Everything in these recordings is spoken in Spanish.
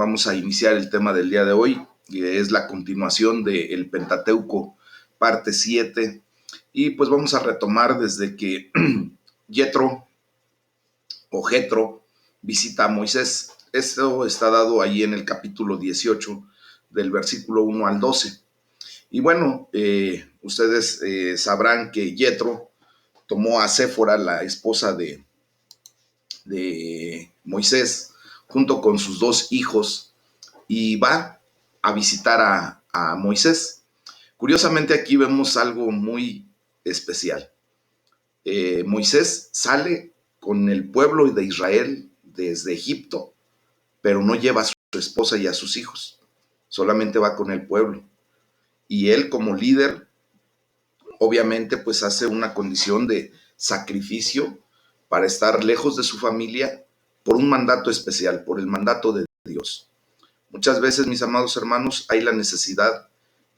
vamos a iniciar el tema del día de hoy, que es la continuación del Pentateuco, parte 7, y pues vamos a retomar desde que Jetro o Jetro visita a Moisés. Esto está dado ahí en el capítulo 18, del versículo 1 al 12. Y bueno, ustedes sabrán que Jetro tomó a Séfora, la esposa de Moisés, junto con sus dos hijos, y va a visitar a Moisés. Curiosamente aquí vemos algo muy especial. Moisés sale con el pueblo de Israel desde Egipto, pero no lleva a su esposa y a sus hijos, solamente va con el pueblo. Y él, como líder, obviamente pues hace una condición de sacrificio para estar lejos de su familia por un mandato especial, por el mandato de Dios. Muchas veces, mis amados hermanos, hay la necesidad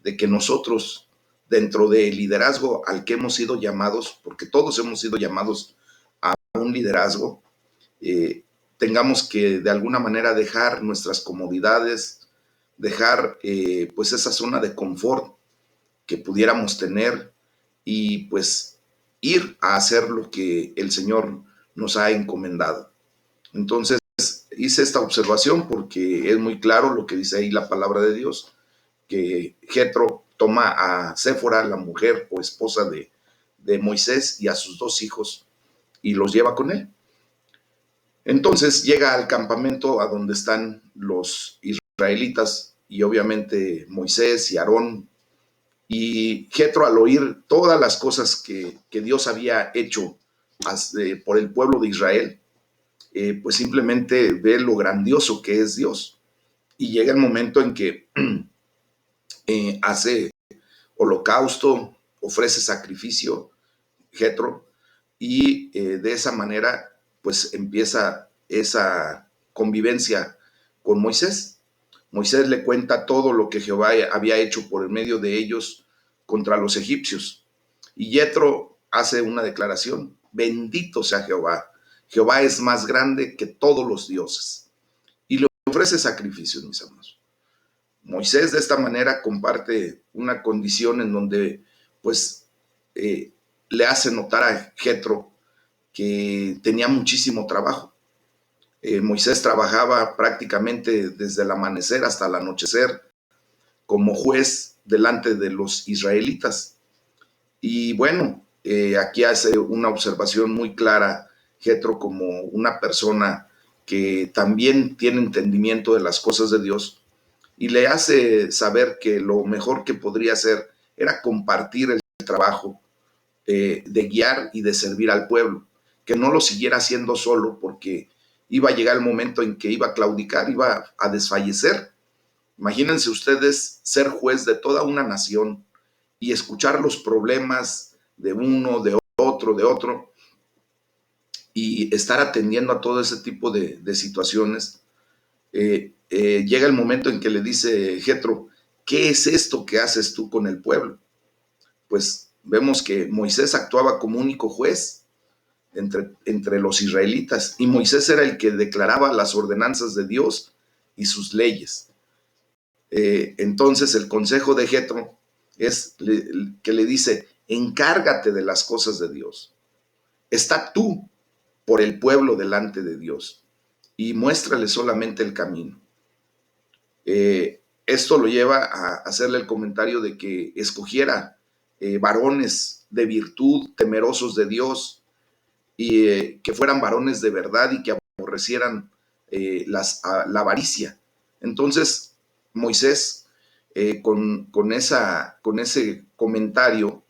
de que nosotros, dentro del liderazgo al que hemos sido llamados, porque todos hemos sido llamados a un liderazgo, tengamos que de alguna manera dejar nuestras comodidades, dejar pues esa zona de confort que pudiéramos tener y pues ir a hacer lo que el Señor nos ha encomendado. Entonces hice esta observación porque es muy claro lo que dice ahí la palabra de Dios, que Jetro toma a Séfora, la mujer o esposa de Moisés, y a sus dos hijos y los lleva con él. Entonces llega al campamento a donde están los israelitas y obviamente Moisés y Aarón. Y Jetro, al oír todas las cosas que Dios había hecho por el pueblo de Israel, pues simplemente ve lo grandioso que es Dios. Y llega el momento en que hace holocausto, ofrece sacrificio, Jetro, y de esa manera pues empieza esa convivencia con Moisés. Moisés le cuenta todo lo que Jehová había hecho por el medio de ellos contra los egipcios. Y Jetro hace una declaración: bendito sea Jehová. Jehová es más grande que todos los dioses. Y le ofrece sacrificios, mis hermanos. Moisés de esta manera comparte una condición en donde pues le hace notar a Jetro que tenía muchísimo trabajo. Moisés trabajaba prácticamente desde el amanecer hasta el anochecer como juez delante de los israelitas. Y bueno, aquí hace una observación muy clara Jetro como una persona que también tiene entendimiento de las cosas de Dios, y le hace saber que lo mejor que podría hacer era compartir el trabajo de guiar y de servir al pueblo, que no lo siguiera haciendo solo, porque iba a llegar el momento en que iba a claudicar, iba a desfallecer. Imagínense ustedes ser juez de toda una nación y escuchar los problemas de uno, de otro, y estar atendiendo a todo ese tipo de situaciones. Llega el momento en que le dice Jetro: ¿qué es esto que haces tú con el pueblo? Pues vemos que Moisés actuaba como único juez entre los israelitas, y Moisés era el que declaraba las ordenanzas de Dios y sus leyes. Entonces el consejo de Jetro es que le dice: encárgate de las cosas de Dios, está tú por el pueblo delante de Dios y muéstrale solamente el camino. Esto lo lleva a hacerle el comentario de que escogiera varones de virtud, temerosos de Dios, y que fueran varones de verdad y que aborrecieran la avaricia. Entonces Moisés, con ese comentario,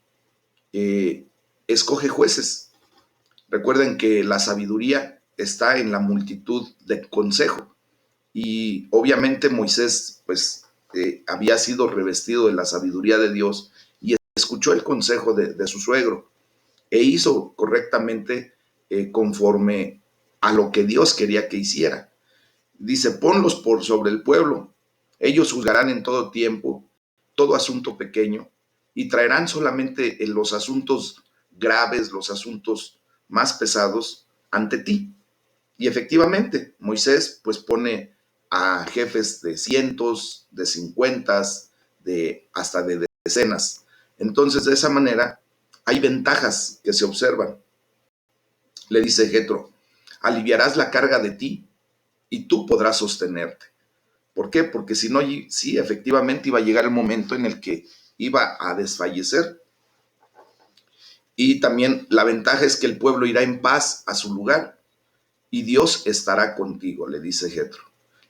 escoge jueces. Recuerden que la sabiduría está en la multitud de consejo, y obviamente Moisés pues había sido revestido de la sabiduría de Dios y escuchó el consejo de su suegro e hizo correctamente conforme a lo que Dios quería que hiciera. Dice: ponlos por sobre el pueblo, ellos juzgarán en todo tiempo todo asunto pequeño, y traerán solamente en los asuntos graves, los asuntos más pesados ante ti. Y efectivamente Moisés pues pone a jefes de cientos, de 50, hasta de decenas. Entonces, de esa manera, hay ventajas que se observan. Le dice Jetro, aliviarás la carga de ti y tú podrás sostenerte. ¿Por qué? Porque si no, sí, efectivamente iba a llegar el momento en el que iba a desfallecer. Y también la ventaja es que el pueblo irá en paz a su lugar y Dios estará contigo, le dice Jetro.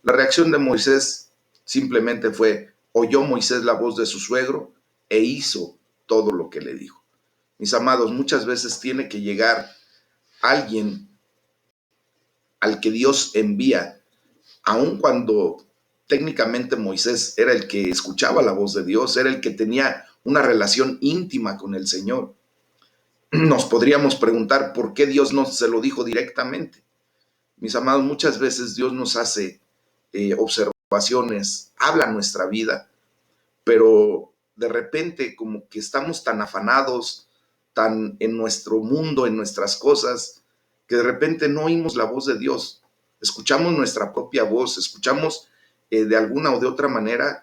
La reacción de Moisés simplemente fue, oyó Moisés la voz de su suegro e hizo todo lo que le dijo. Mis amados, muchas veces tiene que llegar alguien al que Dios envía, aun cuando técnicamente Moisés era el que escuchaba la voz de Dios, era el que tenía una relación íntima con el Señor. Nos podríamos preguntar por qué Dios no se lo dijo directamente. Mis amados, muchas veces Dios nos hace observaciones, habla nuestra vida, pero de repente como que estamos tan afanados, tan en nuestro mundo, en nuestras cosas, que de repente no oímos la voz de Dios. Escuchamos nuestra propia voz, escuchamos de alguna o de otra manera,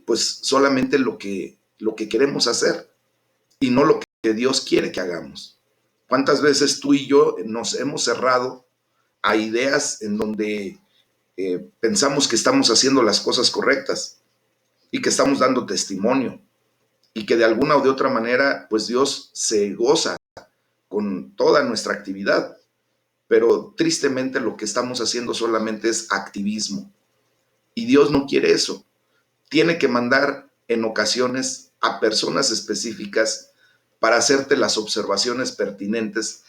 pues solamente lo que queremos hacer y no lo que Dios quiere que hagamos. ¿Cuántas veces tú y yo nos hemos cerrado a ideas en donde pensamos que estamos haciendo las cosas correctas y que estamos dando testimonio y que de alguna o de otra manera, pues Dios se goza con toda nuestra actividad, pero tristemente lo que estamos haciendo solamente es activismo y Dios no quiere eso. Tiene que mandar en ocasiones a personas específicas para hacerte las observaciones pertinentes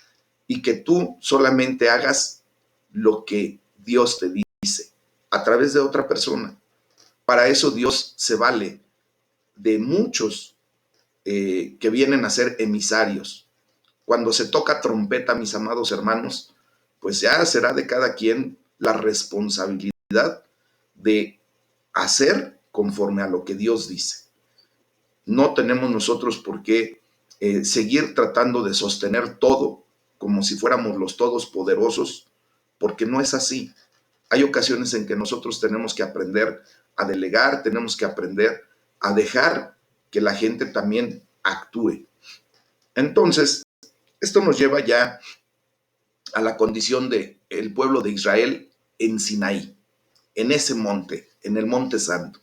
y que tú solamente hagas lo que Dios te dice a través de otra persona. Para eso Dios se vale de muchos que vienen a ser emisarios. Cuando se toca trompeta, mis amados hermanos, pues ya será de cada quien la responsabilidad de hacer conforme a lo que Dios dice. No tenemos nosotros por qué seguir tratando de sostener todo como si fuéramos los todopoderosos, porque no es así. Hay ocasiones en que nosotros tenemos que aprender a delegar, tenemos que aprender a dejar que la gente también actúe. Entonces, esto nos lleva ya a la condición de el pueblo de Israel en Sinaí, en ese monte, en el Monte Santo.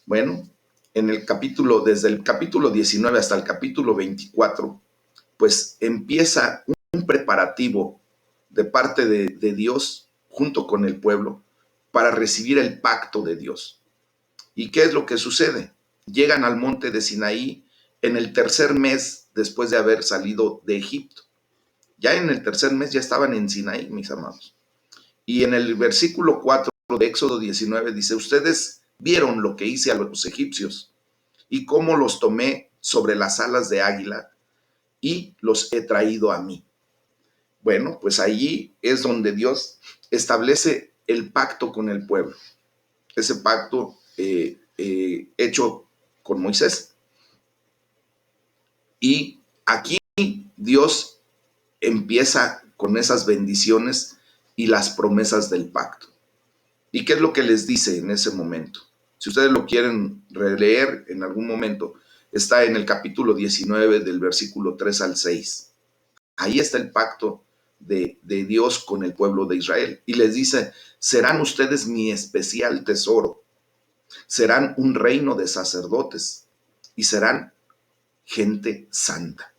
Bueno, en el capítulo, desde el capítulo 19 hasta el capítulo 24, pues empieza un preparativo de parte de Dios junto con el pueblo para recibir el pacto de Dios. ¿Y qué es lo que sucede? Llegan al monte de Sinaí en el tercer mes después de haber salido de Egipto. Ya en el tercer mes ya estaban en Sinaí, mis amados. Y en el versículo 4 de Éxodo 19 dice, ustedes vieron lo que hice a los egipcios y cómo los tomé sobre las alas de águila y los he traído a mí. Bueno, pues allí es donde Dios establece el pacto con el pueblo. Ese pacto hecho con Moisés. Y aquí Dios empieza con esas bendiciones y las promesas del pacto. ¿Y qué es lo que les dice en ese momento? Si ustedes lo quieren releer en algún momento, está en el capítulo 19 del versículo 3 al 6. Ahí está el pacto de Dios con el pueblo de Israel. Y les dice, serán ustedes mi especial tesoro, serán un reino de sacerdotes y serán gente santa.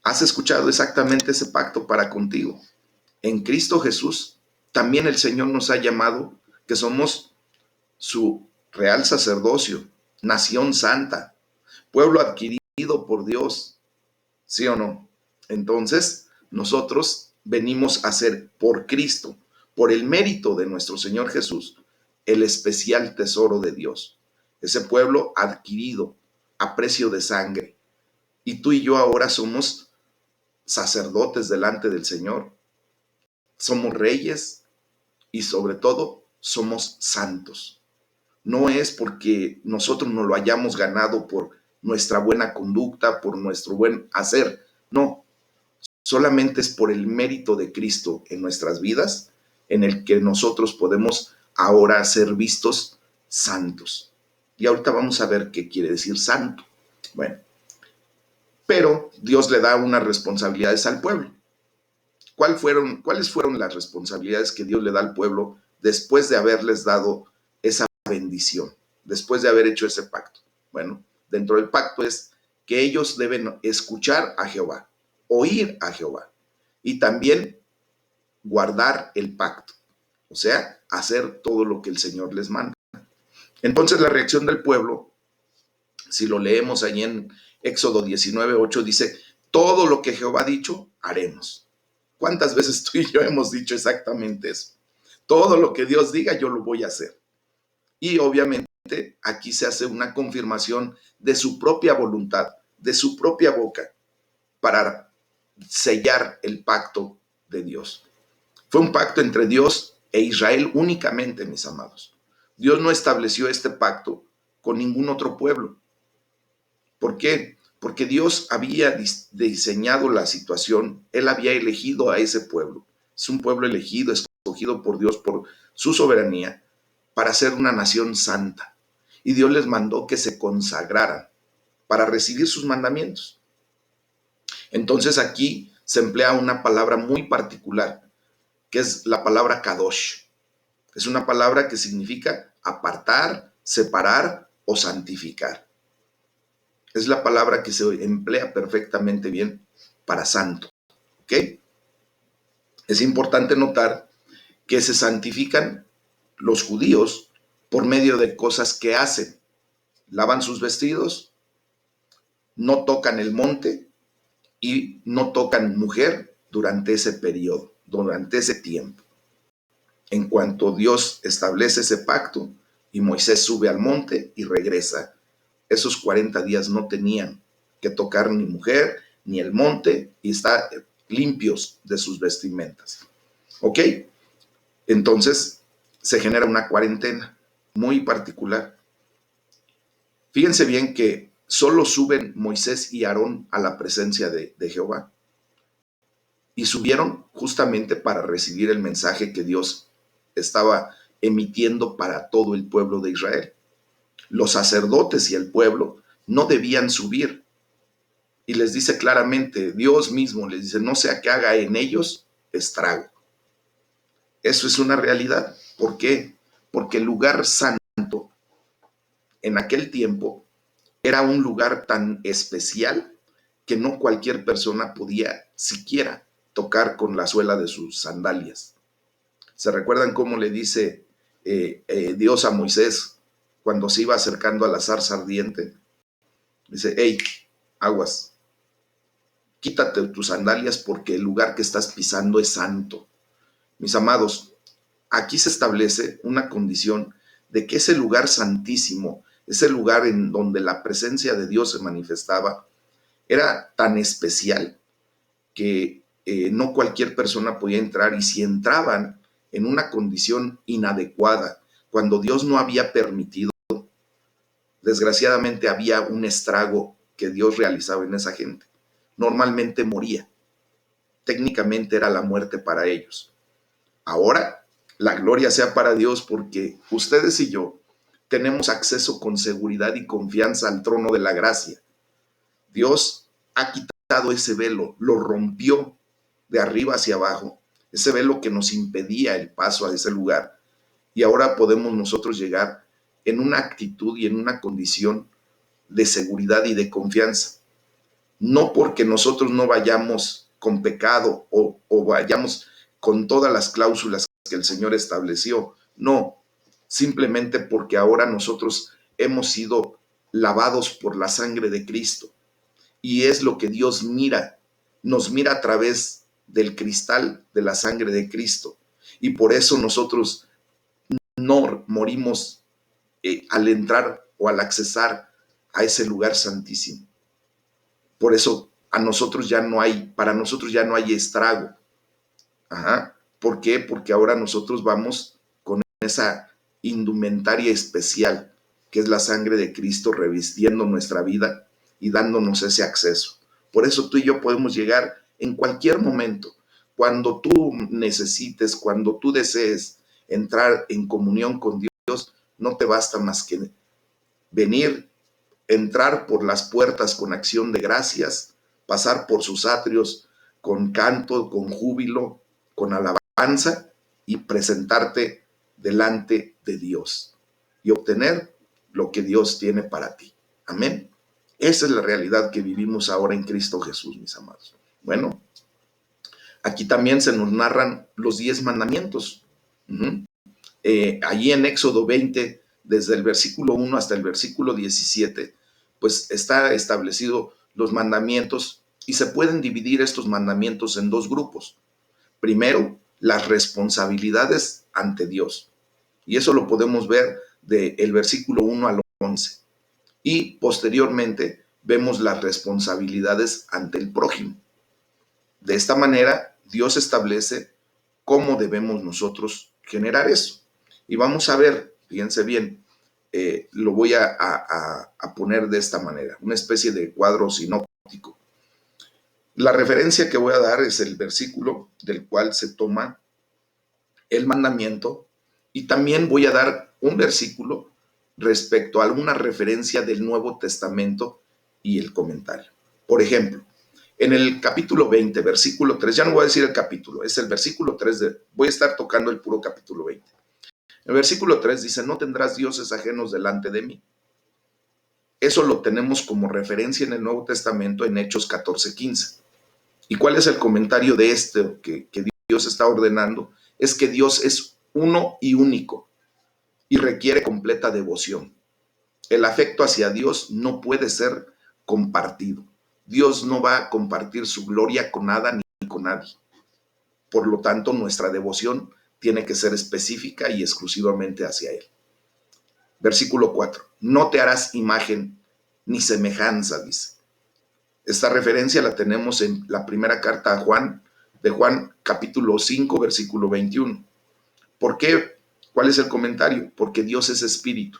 ¿Has escuchado exactamente ese pacto para contigo? En Cristo Jesús, también el Señor nos ha llamado que somos su real sacerdocio, nación santa, pueblo adquirido por Dios, ¿sí o no? Entonces, nosotros venimos a ser por Cristo, por el mérito de nuestro Señor Jesús, el especial tesoro de Dios. Ese pueblo adquirido a precio de sangre. Y tú y yo ahora somos sacerdotes delante del Señor. Somos reyes y sobre todo somos santos. No es porque nosotros nos lo hayamos ganado por nuestra buena conducta, por nuestro buen hacer. No, solamente es por el mérito de Cristo en nuestras vidas en el que nosotros podemos ahora a ser vistos santos. Y ahorita vamos a ver qué quiere decir santo. Bueno, pero Dios le da unas responsabilidades al pueblo. ¿Cuáles fueron las responsabilidades que Dios le da al pueblo después de haberles dado esa bendición, después de haber hecho ese pacto? Bueno, dentro del pacto es que ellos deben escuchar a Jehová, oír a Jehová y también guardar el pacto, o sea, hacer todo lo que el Señor les manda. Entonces la reacción del pueblo, si lo leemos ahí en Éxodo 19:8, dice, todo lo que Jehová ha dicho, haremos. ¿Cuántas veces tú y yo hemos dicho exactamente eso? Todo lo que Dios diga, yo lo voy a hacer. Y obviamente aquí se hace una confirmación de su propia voluntad, de su propia boca, para sellar el pacto de Dios. Fue un pacto entre Dios e Israel únicamente, mis amados. Dios no estableció este pacto con ningún otro pueblo. ¿Por qué? Porque Dios había diseñado la situación, Él había elegido a ese pueblo. Es un pueblo elegido, escogido por Dios por su soberanía para ser una nación santa. Y Dios les mandó que se consagraran para recibir sus mandamientos. Entonces aquí se emplea una palabra muy particular, que es la palabra kadosh. Es una palabra que significa apartar, separar o santificar. Es la palabra que se emplea perfectamente bien para santo. ¿Ok? Es importante notar que se santifican los judíos por medio de cosas que hacen. Lavan sus vestidos, no tocan el monte y no tocan mujer durante ese periodo, durante ese tiempo. En cuanto Dios establece ese pacto y Moisés sube al monte y regresa, esos 40 días no tenían que tocar ni mujer ni el monte y estar limpios de sus vestimentas. ¿Ok? Entonces se genera una cuarentena muy particular. Fíjense bien que solo suben Moisés y Aarón a la presencia de Jehová. Y subieron justamente para recibir el mensaje que Dios estaba emitiendo para todo el pueblo de Israel. Los sacerdotes y el pueblo no debían subir. Y les dice claramente, Dios mismo les dice, no sea que haga en ellos estrago. Eso es una realidad. ¿Por qué? Porque el lugar santo en aquel tiempo era un lugar tan especial que no cualquier persona podía siquiera tocar con la suela de sus sandalias. ¿Se recuerdan cómo le dice Dios a Moisés cuando se iba acercando a la zarza ardiente? Dice, hey, aguas, quítate tus sandalias porque el lugar que estás pisando es santo. Mis amados, aquí se establece una condición de que ese lugar santísimo, ese lugar en donde la presencia de Dios se manifestaba, era tan especial que no cualquier persona podía entrar, y si entraban en una condición inadecuada, cuando Dios no había permitido, desgraciadamente había un estrago que Dios realizaba en esa gente. Normalmente moría. Técnicamente era la muerte para ellos. Ahora, la gloria sea para Dios porque ustedes y yo tenemos acceso con seguridad y confianza al trono de la gracia. Dios ha quitado ese velo, lo rompió de arriba hacia abajo, ese velo que nos impedía el paso a ese lugar. Y ahora podemos nosotros llegar en una actitud y en una condición de seguridad y de confianza. No porque nosotros no vayamos con pecado o vayamos con todas las cláusulas que el Señor estableció. No, simplemente porque ahora nosotros hemos sido lavados por la sangre de Cristo. Y es lo que Dios mira, nos mira a través del cristal de la sangre de Cristo. Y por eso nosotros no morimos al entrar o al accesar a ese lugar santísimo. Por eso para nosotros ya no hay estrago. Ajá. ¿Por qué? Porque ahora nosotros vamos con esa indumentaria especial que es la sangre de Cristo revistiendo nuestra vida y dándonos ese acceso. Por eso tú y yo podemos llegar en cualquier momento, cuando tú necesites, cuando tú desees, entrar en comunión con Dios, no te basta más que venir, entrar por las puertas con acción de gracias, pasar por sus atrios con canto, con júbilo, con alabanza y presentarte delante de Dios y obtener lo que Dios tiene para ti. Amén. Esa es la realidad que vivimos ahora en Cristo Jesús, mis amados. Bueno, aquí también se nos narran los 10 mandamientos. Allí en Éxodo 20, desde el versículo 1 hasta el versículo 17, pues está establecido los mandamientos y se pueden dividir estos mandamientos en dos grupos. Primero, las responsabilidades ante Dios. Y eso lo podemos ver del versículo 1 al 11. Y posteriormente vemos las responsabilidades ante el prójimo. De esta manera, Dios establece cómo debemos nosotros generar eso. Y vamos a ver, fíjense bien, lo voy a poner de esta manera, una especie de cuadro sinóptico. La referencia que voy a dar es el versículo del cual se toma el mandamiento, y también voy a dar un versículo respecto a alguna referencia del Nuevo Testamento y el comentario. Por ejemplo, en el capítulo 20, versículo 3, ya no voy a decir el capítulo, es el versículo 3, voy a estar tocando el puro capítulo 20. El versículo 3 dice, no tendrás dioses ajenos delante de mí. Eso lo tenemos como referencia en el Nuevo Testamento en Hechos 14:15. ¿Y cuál es el comentario de esto que Dios está ordenando? Es que Dios es uno y único y requiere completa devoción. El afecto hacia Dios no puede ser compartido. Dios no va a compartir su gloria con nada ni con nadie. Por lo tanto, nuestra devoción tiene que ser específica y exclusivamente hacia Él. Versículo 4. No te harás imagen ni semejanza, dice. Esta referencia la tenemos en la primera carta a Juan, de Juan capítulo 5, versículo 21. ¿Por qué? ¿Cuál es el comentario? Porque Dios es espíritu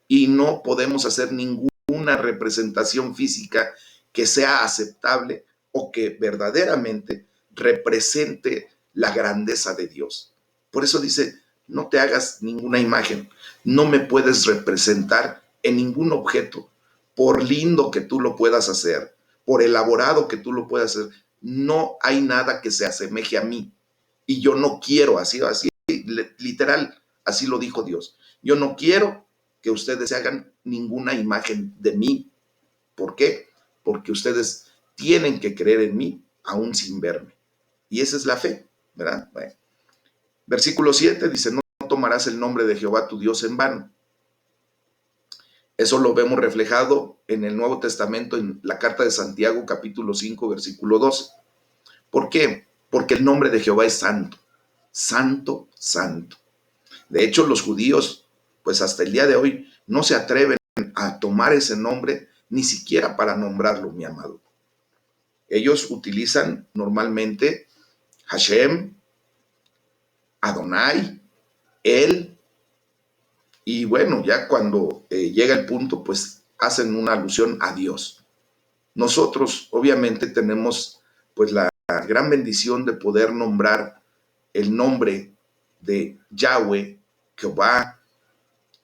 y no podemos hacer ninguna representación física que sea aceptable o que verdaderamente represente la grandeza de Dios. Por eso dice, no te hagas ninguna imagen, no me puedes representar en ningún objeto, por lindo que tú lo puedas hacer, por elaborado que tú lo puedas hacer, no hay nada que se asemeje a mí. Y yo no quiero, así, literal, así lo dijo Dios. Yo no quiero que ustedes se hagan ninguna imagen de mí. ¿Por qué? Porque ustedes tienen que creer en mí, aún sin verme. Y esa es la fe, ¿verdad? Bueno. Versículo 7 dice, no tomarás el nombre de Jehová tu Dios en vano. Eso lo vemos reflejado en el Nuevo Testamento, en la carta de Santiago, capítulo 5, versículo 12. ¿Por qué? Porque el nombre de Jehová es santo. Santo, santo. De hecho, los judíos, pues hasta el día de hoy, no se atreven a tomar ese nombre, ni siquiera para nombrarlo, mi amado. Ellos utilizan normalmente Hashem, Adonai, él, y bueno, ya cuando llega el punto, pues hacen una alusión a Dios. Nosotros, obviamente, tenemos pues la gran bendición de poder nombrar el nombre de Yahweh, Jehová,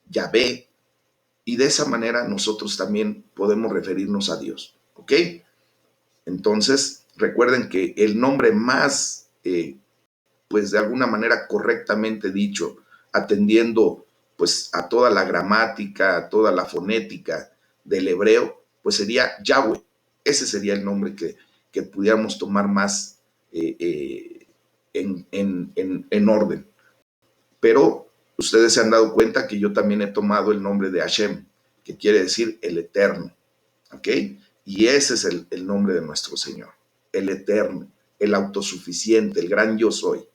Yahvé, y de esa manera nosotros también podemos referirnos a Dios, ¿ok? Entonces, recuerden que el nombre más, pues de alguna manera correctamente dicho, atendiendo pues a toda la gramática, a toda la fonética del hebreo, pues sería Yahweh. Ese sería el nombre que pudiéramos tomar más en orden. Pero ustedes se han dado cuenta que yo también he tomado el nombre de Hashem, que quiere decir el Eterno, ¿ok? Y ese es el nombre de nuestro Señor, el Eterno, el autosuficiente, el gran yo soy.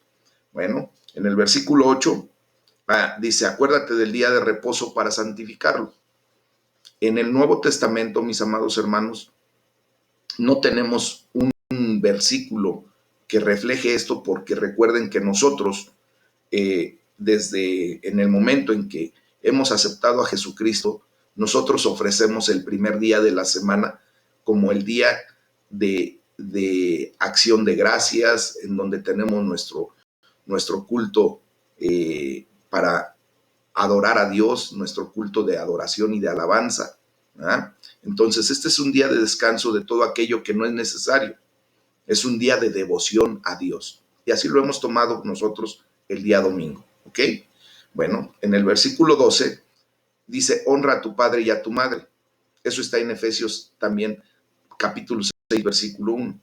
Bueno, en el versículo 8 dice, acuérdate del día de reposo para santificarlo. En el Nuevo Testamento, mis amados hermanos, no tenemos un versículo que refleje esto, porque recuerden que nosotros, desde en el momento en que hemos aceptado a Jesucristo, nosotros ofrecemos el primer día de la semana como el día de acción de gracias, en donde tenemos nuestro culto para adorar a Dios, nuestro culto de adoración y de alabanza. ¿Verdad? Entonces, este es un día de descanso de todo aquello que no es necesario. Es un día de devoción a Dios. Y así lo hemos tomado nosotros el día domingo. ¿Ok? Bueno, en el versículo 12 dice, honra a tu padre y a tu madre. Eso está en Efesios también, capítulo 6, versículo 1.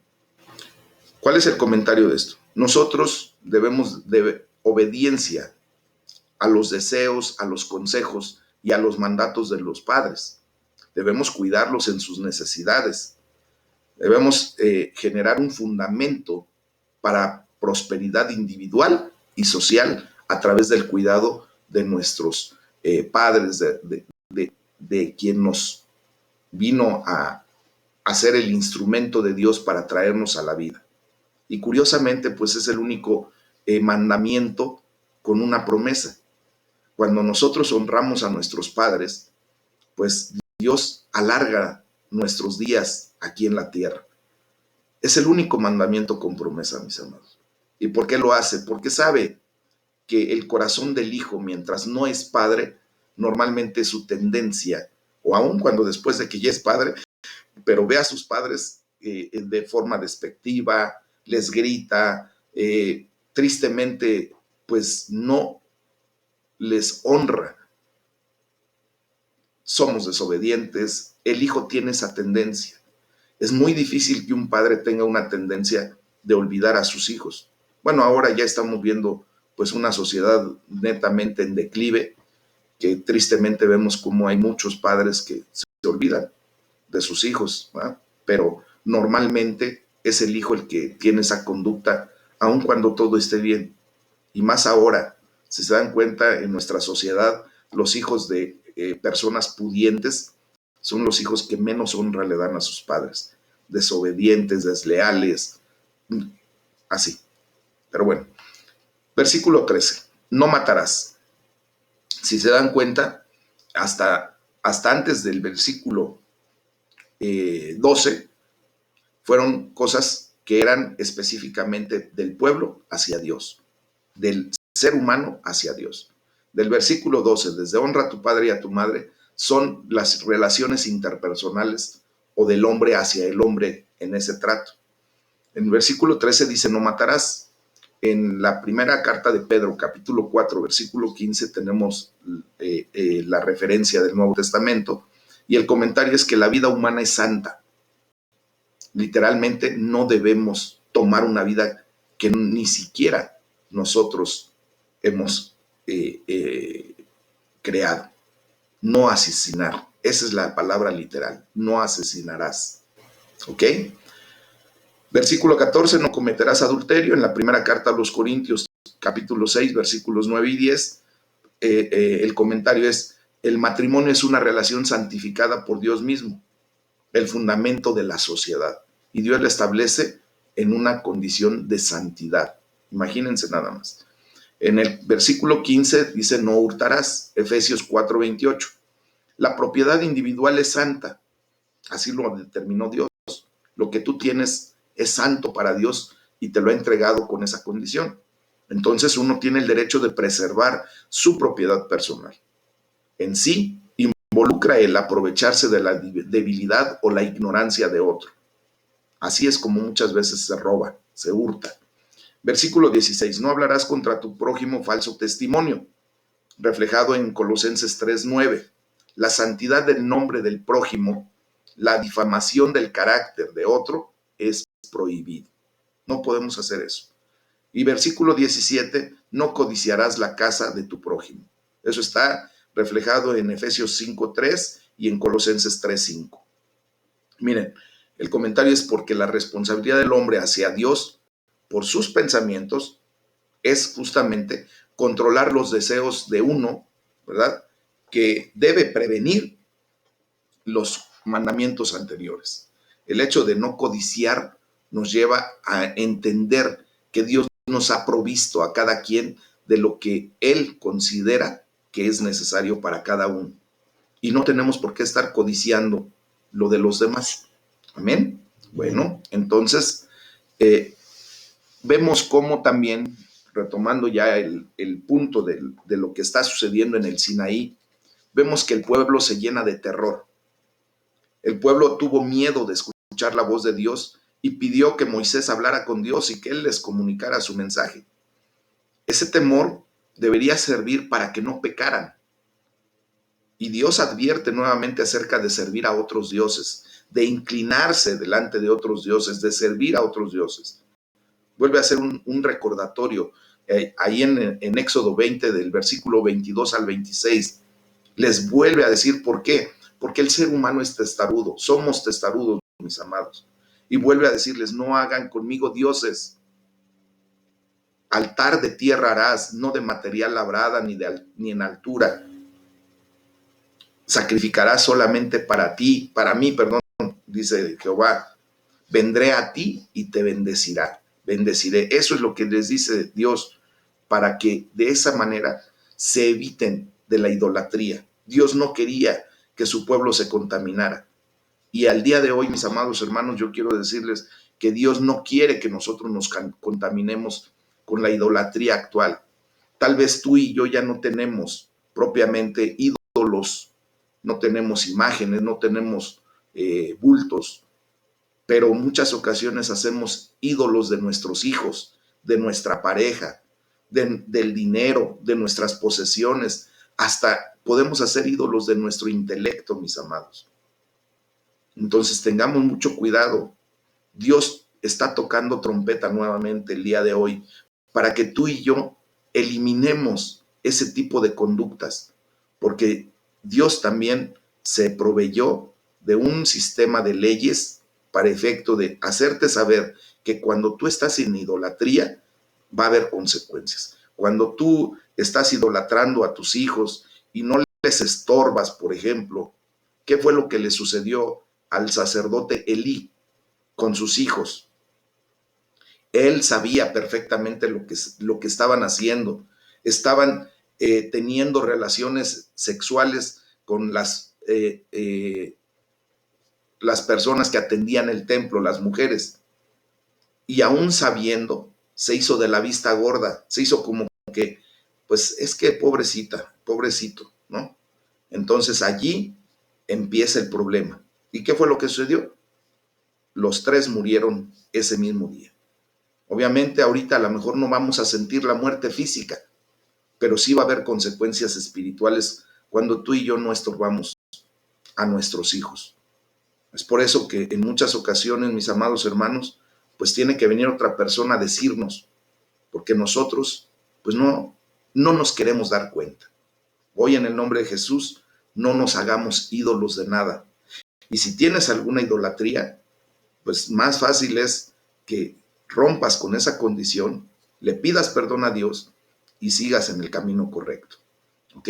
¿Cuál es el comentario de esto? Nosotros debemos de obediencia a los deseos, a los consejos y a los mandatos de los padres. Debemos cuidarlos en sus necesidades. Debemos generar un fundamento para prosperidad individual y social a través del cuidado de nuestros padres, de quien nos vino a ser el instrumento de Dios para traernos a la vida. Y curiosamente, pues es el único mandamiento con una promesa. Cuando nosotros honramos a nuestros padres, pues Dios alarga nuestros días aquí en la tierra. Es el único mandamiento con promesa, mis amados. ¿Y por qué lo hace? Porque sabe que el corazón del hijo, mientras no es padre, normalmente su tendencia, o aun cuando después de que ya es padre, pero ve a sus padres de forma despectiva, les grita, tristemente, pues no les honra. Somos desobedientes, el hijo tiene esa tendencia. Es muy difícil que un padre tenga una tendencia de olvidar a sus hijos. Bueno, ahora ya estamos viendo pues una sociedad netamente en declive, que tristemente vemos como hay muchos padres que se olvidan de sus hijos, ¿verdad? Pero normalmente es el hijo el que tiene esa conducta, aun cuando todo esté bien. Y más ahora, si se dan cuenta, en nuestra sociedad, los hijos de personas pudientes son los hijos que menos honra le dan a sus padres. Desobedientes, desleales, así. Pero bueno, versículo 13. No matarás. Si se dan cuenta, hasta antes del versículo 12, fueron cosas que eran específicamente del pueblo hacia Dios, del ser humano hacia Dios. Del versículo 12, desde honra a tu padre y a tu madre, son las relaciones interpersonales o del hombre hacia el hombre en ese trato. En el versículo 13 dice, no matarás. En la primera carta de Pedro, capítulo 4, versículo 15, tenemos la referencia del Nuevo Testamento, y el comentario es que la vida humana es santa. Literalmente no debemos tomar una vida que ni siquiera nosotros hemos creado. No asesinar. Esa es la palabra literal. No asesinarás. ¿Ok? Versículo 14, no cometerás adulterio. En la primera carta a los Corintios, capítulo 6, versículos 9 y 10, el comentario es, el matrimonio es una relación santificada por Dios mismo, el fundamento de la sociedad. Y Dios la establece en una condición de santidad. Imagínense nada más. En el versículo 15 dice, no hurtarás, Efesios 4, 28. La propiedad individual es santa, así lo determinó Dios. Lo que tú tienes es santo para Dios y te lo ha entregado con esa condición. Entonces uno tiene el derecho de preservar su propiedad personal. En sí, involucra el aprovecharse de la debilidad o la ignorancia de otro. Así es como muchas veces se roba, se hurta. Versículo 16, no hablarás contra tu prójimo falso testimonio, reflejado en Colosenses 3:9. La santidad del nombre del prójimo, la difamación del carácter de otro es prohibido. No podemos hacer eso. Y versículo 17, no codiciarás la casa de tu prójimo. Eso está reflejado en Efesios 5:3 y en Colosenses 3:5. Miren, el comentario es porque la responsabilidad del hombre hacia Dios por sus pensamientos es justamente controlar los deseos de uno, ¿verdad? Que debe prevenir los mandamientos anteriores. El hecho de no codiciar nos lleva a entender que Dios nos ha provisto a cada quien de lo que Él considera que es necesario para cada uno. Y no tenemos por qué estar codiciando lo de los demás. Amén. Bueno, entonces vemos cómo también retomando ya el punto de lo que está sucediendo en el Sinaí, vemos que el pueblo se llena de terror. El pueblo tuvo miedo de escuchar la voz de Dios y pidió que Moisés hablara con Dios y que él les comunicara su mensaje. Ese temor debería servir para que no pecaran. Y Dios advierte nuevamente acerca de servir a otros dioses, de inclinarse delante de otros dioses, de servir a otros dioses. Vuelve a hacer un recordatorio ahí en Éxodo 20, del versículo 22 al 26. Les vuelve a decir por qué. Porque el ser humano es testarudo. Somos testarudos, mis amados. Y vuelve a decirles, no hagan conmigo dioses. Altar de tierra harás, no de material labrada ni en altura. Sacrificarás solamente para ti, para mí, perdón, dice Jehová. Vendré a ti y te bendeciré. Eso es lo que les dice Dios, para que de esa manera se eviten de la idolatría. Dios no quería que su pueblo se contaminara. Y al día de hoy, mis amados hermanos, yo quiero decirles que Dios no quiere que nosotros nos contaminemos con la idolatría actual. Tal vez tú y yo ya no tenemos propiamente ídolos, no tenemos imágenes, no tenemos bultos, pero en muchas ocasiones hacemos ídolos de nuestros hijos, de nuestra pareja, del dinero, de nuestras posesiones, hasta podemos hacer ídolos de nuestro intelecto, mis amados. Entonces tengamos mucho cuidado. Dios está tocando trompeta nuevamente el día de hoy para que tú y yo eliminemos ese tipo de conductas, porque Dios también se proveyó de un sistema de leyes para efecto de hacerte saber que cuando tú estás en idolatría va a haber consecuencias. Cuando tú estás idolatrando a tus hijos y no les estorbas, por ejemplo, ¿qué fue lo que le sucedió al sacerdote Elí con sus hijos? Él sabía perfectamente lo que estaban haciendo. Estaban teniendo relaciones sexuales con las personas que atendían el templo, las mujeres. Y aún sabiendo, se hizo de la vista gorda, se hizo como que, pues es que pobrecita, pobrecito, ¿no? Entonces allí empieza el problema. ¿Y qué fue lo que sucedió? Los tres murieron ese mismo día. Obviamente ahorita a lo mejor no vamos a sentir la muerte física, pero sí va a haber consecuencias espirituales cuando tú y yo no estorbamos a nuestros hijos. Es por eso que en muchas ocasiones, mis amados hermanos, pues tiene que venir otra persona a decirnos, porque nosotros pues no nos queremos dar cuenta. Hoy en el nombre de Jesús no nos hagamos ídolos de nada. Y si tienes alguna idolatría, pues más fácil es que rompas con esa condición, le pidas perdón a Dios y sigas en el camino correcto. ¿Ok?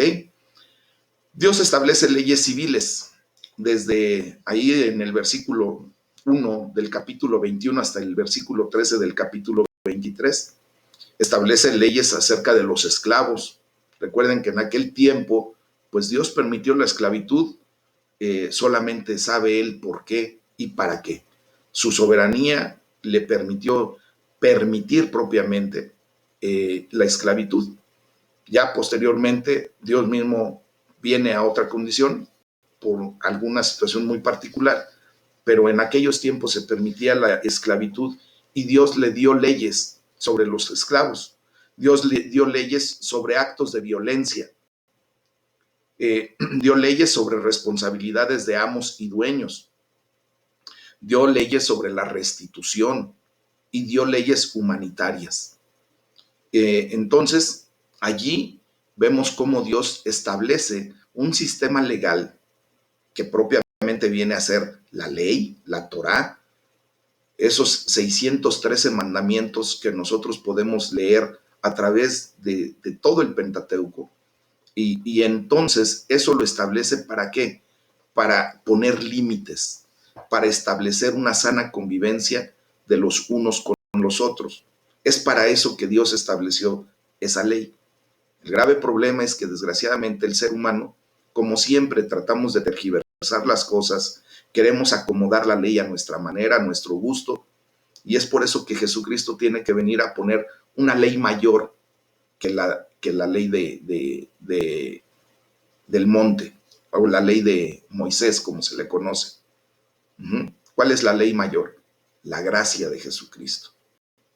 Dios establece leyes civiles desde ahí en el versículo 1 del capítulo 21 hasta el versículo 13 del capítulo 23. Establece leyes acerca de los esclavos. Recuerden que en aquel tiempo, pues Dios permitió la esclavitud, solamente sabe Él por qué y para qué. Su soberanía le permitió permitir propiamente la esclavitud. Ya posteriormente, Dios mismo viene a otra condición por alguna situación muy particular, pero en aquellos tiempos se permitía la esclavitud y Dios le dio leyes sobre los esclavos. Dios le dio leyes sobre actos de violencia. Dio leyes sobre responsabilidades de amos y dueños. Dio leyes sobre la restitución y dio leyes humanitarias. Entonces, allí vemos cómo Dios establece un sistema legal que propiamente viene a ser la ley, la Torá, esos 613 mandamientos que nosotros podemos leer a través de todo el Pentateuco. Y entonces eso lo establece ¿para qué? Para poner límites, para establecer una sana convivencia de los unos con los otros. Es para eso que Dios estableció esa ley. El grave problema es que desgraciadamente el ser humano, como siempre, tratamos de tergiversar las cosas, queremos acomodar la ley a nuestra manera, a nuestro gusto, y es por eso que Jesucristo tiene que venir a poner una ley mayor que la ley del monte, o la ley de Moisés, como se le conoce. ¿Cuál es la ley mayor? La gracia de Jesucristo.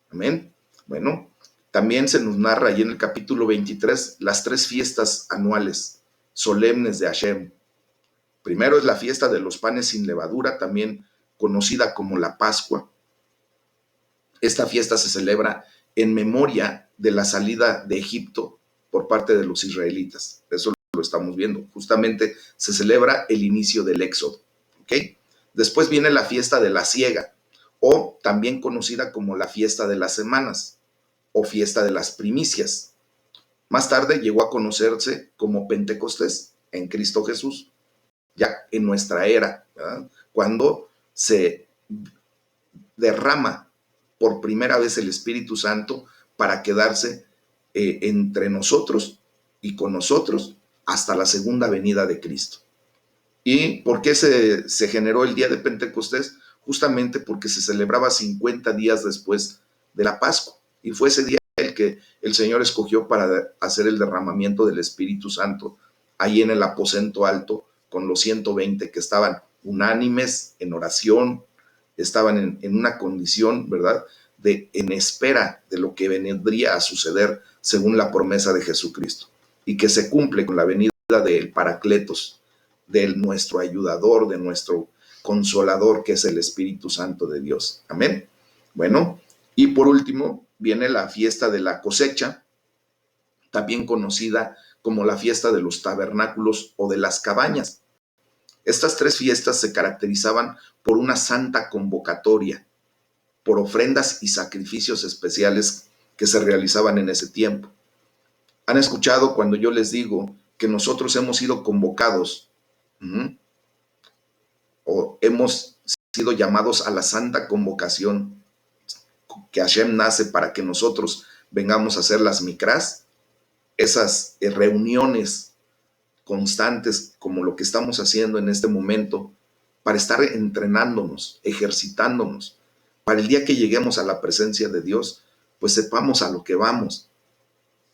Amén. Bueno, también se nos narra ahí en el capítulo 23 las 3 fiestas anuales solemnes de Hashem. Primero es la fiesta de los panes sin levadura, también conocida como la Pascua. Esta fiesta se celebra en memoria de la salida de Egipto por parte de los israelitas. Eso lo estamos viendo. Justamente se celebra el inicio del Éxodo. ¿Ok? Después viene la fiesta de la siega, o también conocida como la fiesta de las semanas, o fiesta de las primicias. Más tarde llegó a conocerse como Pentecostés en Cristo Jesús, ya en nuestra era, ¿verdad? Cuando se derrama por primera vez el Espíritu Santo para quedarse entre nosotros y con nosotros hasta la segunda venida de Cristo. ¿Y por qué se generó el día de Pentecostés? Justamente porque se celebraba 50 días después de la Pascua, y fue ese día el que el Señor escogió para hacer el derramamiento del Espíritu Santo ahí en el aposento alto con los 120 que estaban unánimes en oración, estaban en una condición, ¿verdad?, en espera de lo que vendría a suceder según la promesa de Jesucristo, y que se cumple con la venida del Paracletos, de nuestro ayudador, de nuestro consolador, que es el Espíritu Santo de Dios. Amén. Bueno, y por último viene la fiesta de la cosecha, también conocida como la fiesta de los tabernáculos o de las cabañas. Estas 3 fiestas se caracterizaban por una santa convocatoria, por ofrendas y sacrificios especiales que se realizaban en ese tiempo. ¿Han escuchado cuando yo les digo que nosotros hemos sido convocados o hemos sido llamados a la santa convocación que Hashem nace para que nosotros vengamos a hacer las mikras, esas reuniones constantes como lo que estamos haciendo en este momento, para estar entrenándonos, ejercitándonos, para el día que lleguemos a la presencia de Dios, pues sepamos a lo que vamos.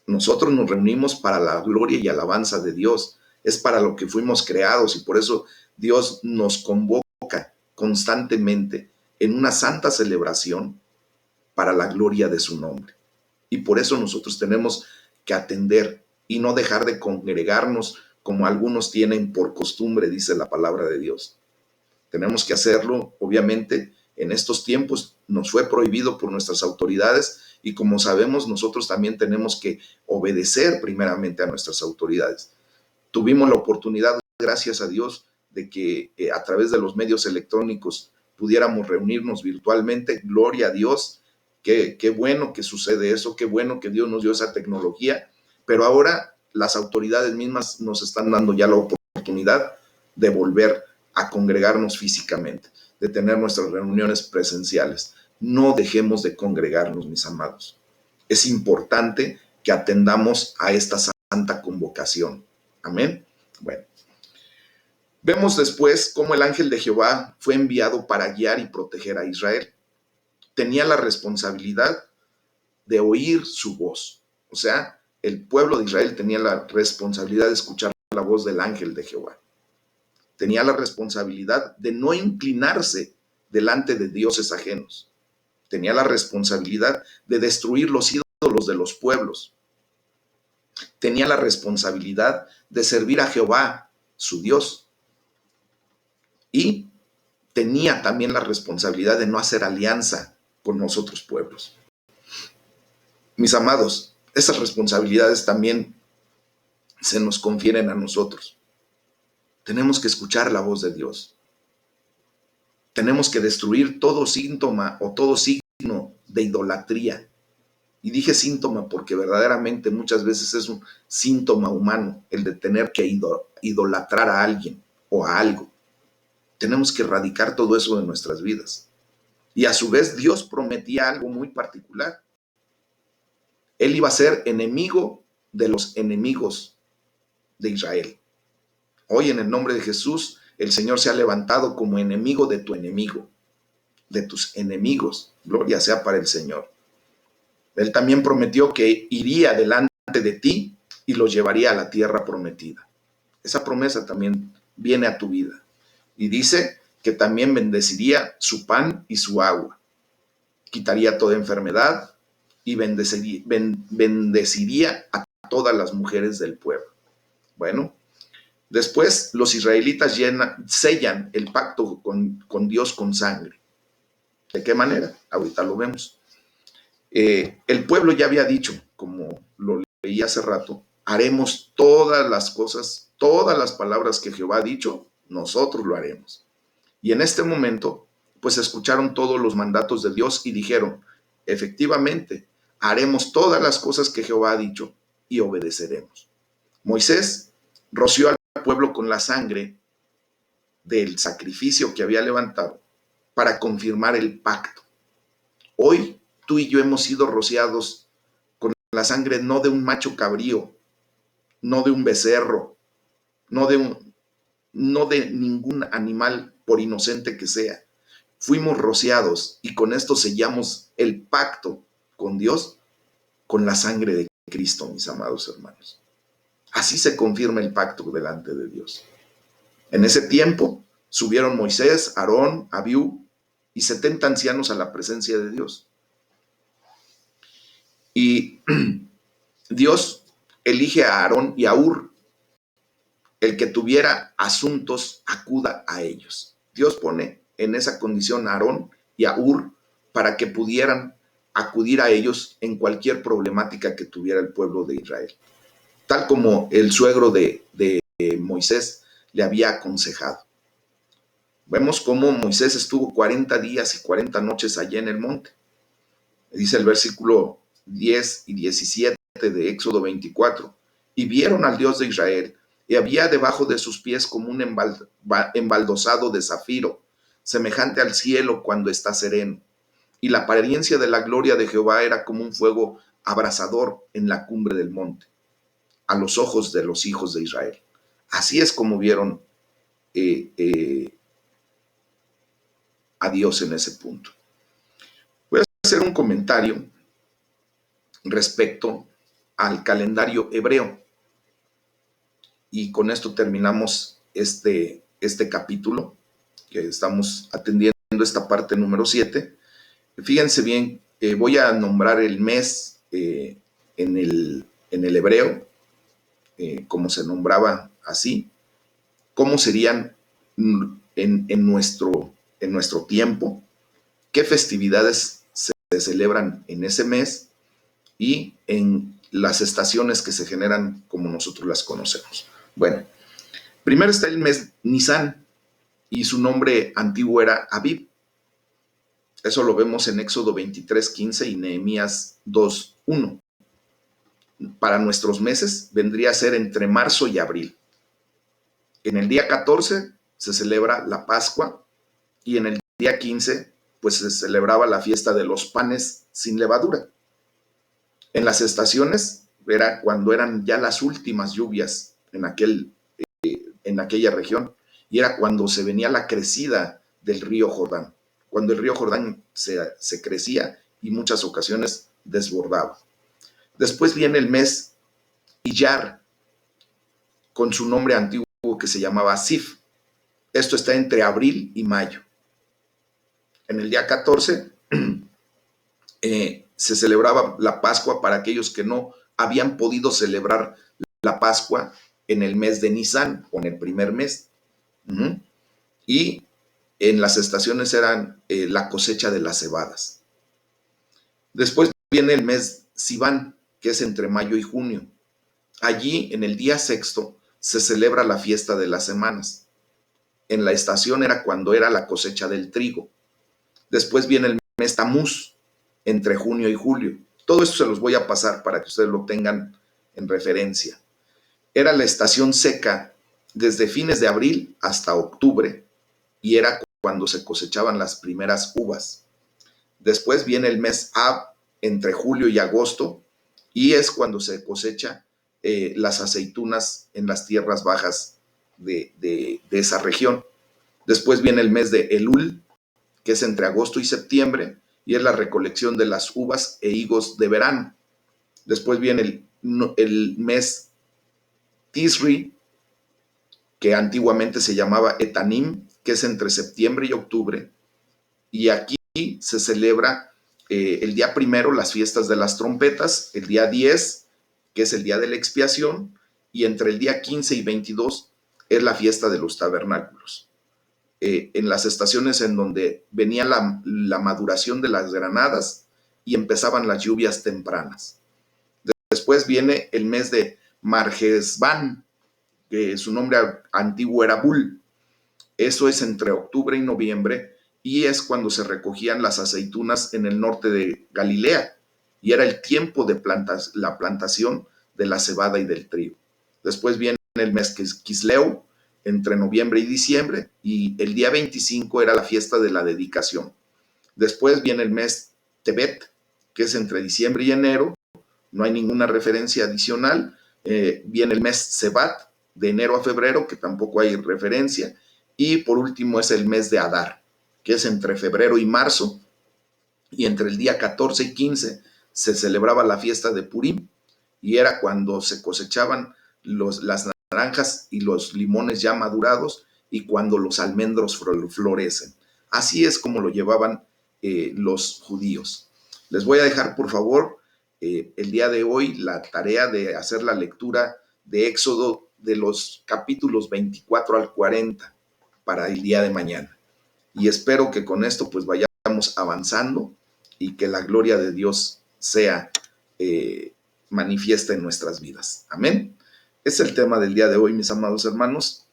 Nosotros nos reunimos para la gloria y alabanza de Dios, es para lo que fuimos creados, y por eso Dios nos convoca constantemente en una santa celebración para la gloria de su nombre. Y por eso nosotros tenemos que atender y no dejar de congregarnos como algunos tienen por costumbre, dice la palabra de Dios. Tenemos que hacerlo, obviamente, en estos tiempos nos fue prohibido por nuestras autoridades, y como sabemos, nosotros también tenemos que obedecer primeramente a nuestras autoridades. Tuvimos la oportunidad, gracias a Dios, de que a través de los medios electrónicos pudiéramos reunirnos virtualmente. Gloria a Dios. Qué bueno que sucede eso, qué bueno que Dios nos dio esa tecnología, pero ahora las autoridades mismas nos están dando ya la oportunidad de volver a congregarnos físicamente, de tener nuestras reuniones presenciales. No dejemos de congregarnos, mis amados. Es importante que atendamos a esta santa convocación. Amén. Bueno, vemos después cómo el ángel de Jehová fue enviado para guiar y proteger a Israel. Tenía la responsabilidad de oír su voz. O sea, el pueblo de Israel tenía la responsabilidad de escuchar la voz del ángel de Jehová. Tenía la responsabilidad de no inclinarse delante de dioses ajenos. Tenía la responsabilidad de destruir los ídolos de los pueblos. Tenía la responsabilidad de servir a Jehová, su Dios. Y tenía también la responsabilidad de no hacer alianza con los otros pueblos. Mis amados, esas responsabilidades también se nos confieren a nosotros. Tenemos que escuchar la voz de Dios. Tenemos que destruir todo síntoma o todo signo de idolatría. Y dije síntoma porque verdaderamente muchas veces es un síntoma humano el de tener que idolatrar a alguien o a algo. Tenemos que erradicar todo eso de nuestras vidas. Y a su vez Dios prometía algo muy particular. Él iba a ser enemigo de los enemigos de Israel. Hoy, en el nombre de Jesús, el Señor se ha levantado como enemigo de tu enemigo, de tus enemigos. Gloria sea para el Señor. Él también prometió que iría delante de ti y los llevaría a la tierra prometida. Esa promesa también viene a tu vida. Y dice que también bendeciría su pan y su agua. Quitaría toda enfermedad y bendeciría a todas las mujeres del pueblo. Bueno, después los israelitas sellan el pacto con Dios con sangre. ¿De qué manera? Ahorita lo vemos. El pueblo ya había dicho, como lo leí hace rato, haremos todas las cosas, todas las palabras que Jehová ha dicho, nosotros lo haremos. Y en este momento, pues escucharon todos los mandatos de Dios y dijeron, efectivamente, haremos todas las cosas que Jehová ha dicho y obedeceremos. Moisés roció al pueblo con la sangre del sacrificio que había levantado para confirmar el pacto. Hoy tú y yo hemos sido rociados con la sangre no de un macho cabrío, no de un becerro, no de ningún animal, por inocente que sea. Fuimos rociados y con esto sellamos el pacto con Dios con la sangre de Cristo, mis amados hermanos. Así se confirma el pacto delante de Dios. En ese tiempo subieron Moisés, Aarón, Abiú y 70 ancianos a la presencia de Dios. Y Dios elige a Aarón y a Hur. El que tuviera asuntos, acuda a ellos. Dios pone en esa condición a Aarón y a Hur para que pudieran acudir a ellos en cualquier problemática que tuviera el pueblo de Israel. Tal como el suegro de Moisés le había aconsejado. Vemos cómo Moisés estuvo 40 días y 40 noches allá en el monte. Dice el versículo 10 y 17 de Éxodo 24. Y vieron al Dios de Israel, y había debajo de sus pies como un embaldosado de zafiro, semejante al cielo cuando está sereno. Y la apariencia de la gloria de Jehová era como un fuego abrasador en la cumbre del monte, a los ojos de los hijos de Israel. Así es como vieron a Dios en ese punto. Voy a hacer un comentario respecto al calendario hebreo. Y con esto terminamos este capítulo, que estamos atendiendo esta parte número 7. Fíjense bien, voy a nombrar el mes en el hebreo, como se nombraba así, cómo serían en nuestro tiempo, qué festividades se celebran en ese mes y en las estaciones que se generan como nosotros las conocemos. Bueno, primero está el mes Nisan y su nombre antiguo era Abib. Eso lo vemos en Éxodo 23:15 y Nehemías 2:1. Para nuestros meses vendría a ser entre marzo y abril. En el día 14 se celebra la Pascua y en el día 15 pues se celebraba la fiesta de los panes sin levadura. En las estaciones era cuando eran ya las últimas lluvias en aquella región, y era cuando se venía la crecida del río Jordán, cuando el río Jordán se crecía y muchas ocasiones desbordaba. Después viene el mes Iyar, con su nombre antiguo que se llamaba Sif. Esto está entre abril y mayo. En el día 14 se celebraba la Pascua para aquellos que no habían podido celebrar la Pascua en el mes de Nisan o en el primer mes. Y en las estaciones eran la cosecha de las cebadas. Después viene el mes Sivan, que es entre mayo y junio. Allí, en el día sexto, se celebra la fiesta de las semanas. En la estación era cuando era la cosecha del trigo. Después viene el mes Tamuz, entre junio y julio. Todo esto se los voy a pasar para que ustedes lo tengan en referencia. Era la estación seca desde fines de abril hasta octubre y era cuando se cosechaban las primeras uvas. Después viene el mes Ab, entre julio y agosto, y es cuando se cosecha las aceitunas en las tierras bajas de esa región. Después viene el mes de Elul, que es entre agosto y septiembre, y es la recolección de las uvas e higos de verano. Después viene el mes Tisri, que antiguamente se llamaba Etanim, que es entre septiembre y octubre, y aquí se celebra el día primero las fiestas de las trompetas, el día 10, que es el día de la expiación, y entre el día 15 y 22 es la fiesta de los tabernáculos. En las estaciones en donde venía la maduración de las granadas y empezaban las lluvias tempranas. Después viene el mes de Marjesban, que su nombre antiguo era Bul. Eso es entre octubre y noviembre, y es cuando se recogían las aceitunas en el norte de Galilea, y era el tiempo de la plantación de la cebada y del trigo. Después viene el mes Quisleu, entre noviembre y diciembre, y el día 25 era la fiesta de la dedicación. Después viene el mes Tebet, que es entre diciembre y enero, no hay ninguna referencia adicional. Viene el mes Sebat, de enero a febrero, que tampoco hay referencia. Y por último es el mes de Adar, que es entre febrero y marzo, y entre el día 14 y 15 se celebraba la fiesta de Purim, y era cuando se cosechaban las naranjas y los limones ya madurados, y cuando los almendros florecen. Así es como lo llevaban los judíos. Les voy a dejar, por favor, el día de hoy la tarea de hacer la lectura de Éxodo de los capítulos 24 al 40 para el día de mañana. Y espero que con esto pues vayamos avanzando y que la gloria de Dios sea manifiesta en nuestras vidas. Amén. Es el tema del día de hoy, mis amados hermanos.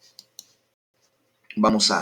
Vamos a